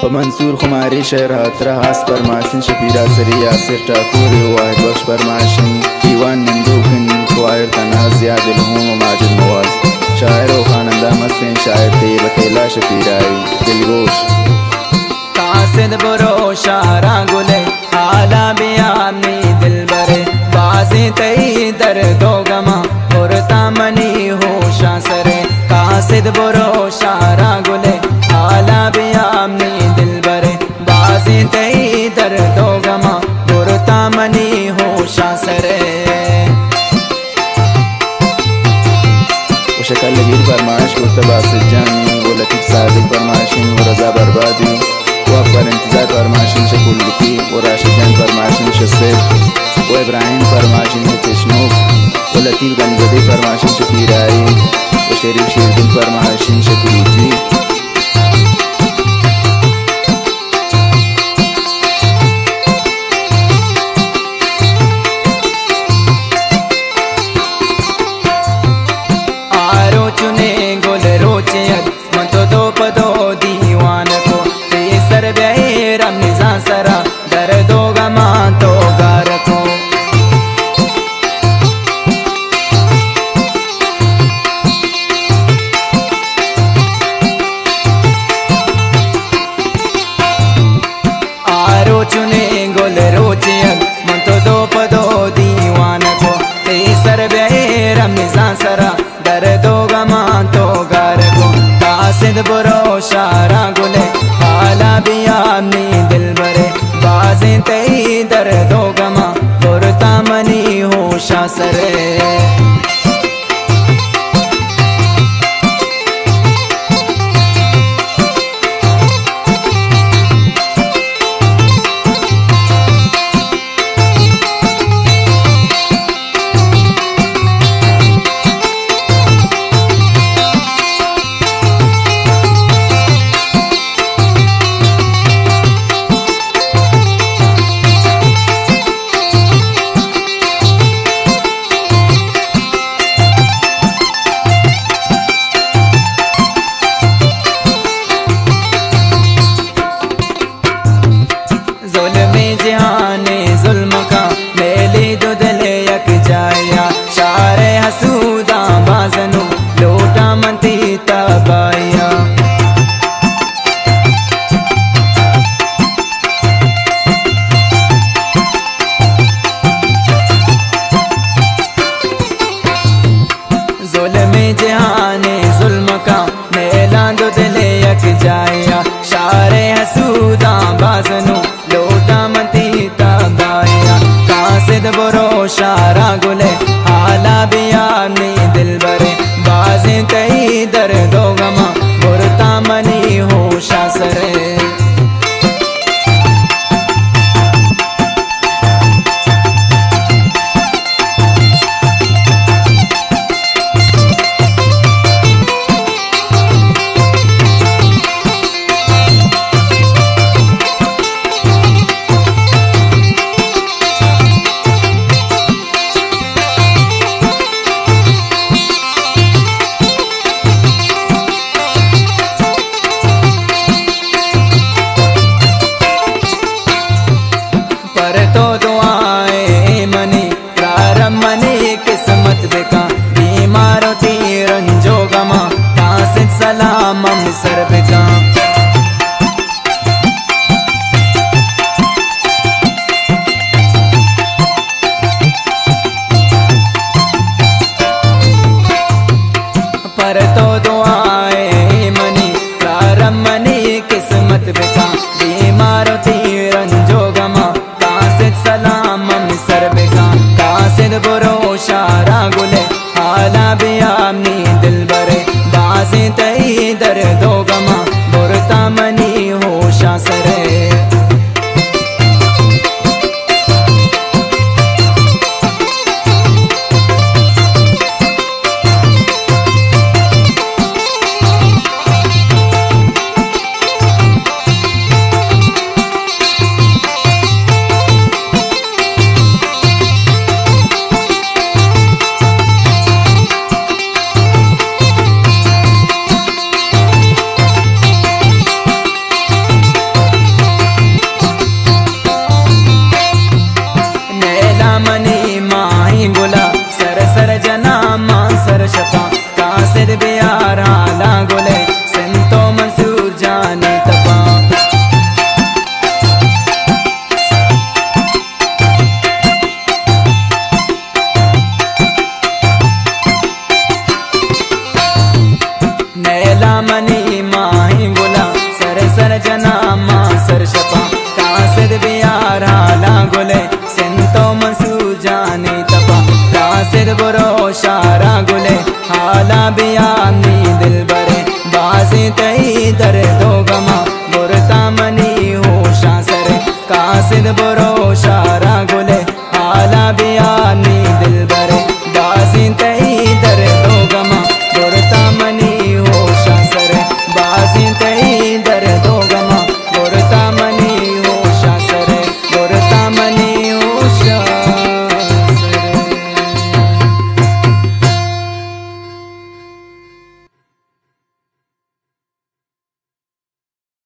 मंसूर खुमारी शहर हातरा हास परमाशिन शफीरा सरी यासिर ठाकुर वाहिद बख्श परमाशिन दीवान नंदूकिन ख्वाहिर तन्हा ज़ियाद लहूम माजिद नवाज शायर व खानंदा मस्तिन शायर थे बतेला शफीराई दिलगोश कासिद बुरो शारा गुले आला बियामी दिल बरे बाजी तई दर्दो गमा पुरता मनी होशा सरे कासिद बुरो शारा गुले आला बियामी दिल बरे बाजी तई दर्दो गमा पुरता मनी होशा सरे शक्ल लगी फरमाइश कुर्तबा सज्जानी वो लतीफ़ सादिक फरमाइशिन वो रज़ा बर्बादी वो अकबर इंतज़ार फरमाइशिन से कुल्लुकी वो राशिद जान फरमाइशिन से सेफ वो इब्राहिम फरमाइशिन से चश्नोक वो लतीफ़ गंजदी फरमाइशिन से पीराई वो शरीफ शेरदिल फरमाइशिन से कुलूची सरा दर्दो गमा तो गार को आरो चुने गोल रोचियन मन तो दो पदो दीवान को सर बे रमजा सरा दर्दो गमा तो गार को कासिद बुरो शारा गुले आला बियामी दिल बरे बाजी तई दर्दो गमा पुरता मनी होशा सरे जाया शारे हसूदा बाजनु लोटा मती तबाया कासिद बुरो शारा गुले आला बियामी दिल बरे बाजी तई दर्दो गमा पुरता मनी होशा सरे सलाम सर बेगा पर तो दुआए मनी प्रारंभ मनी किस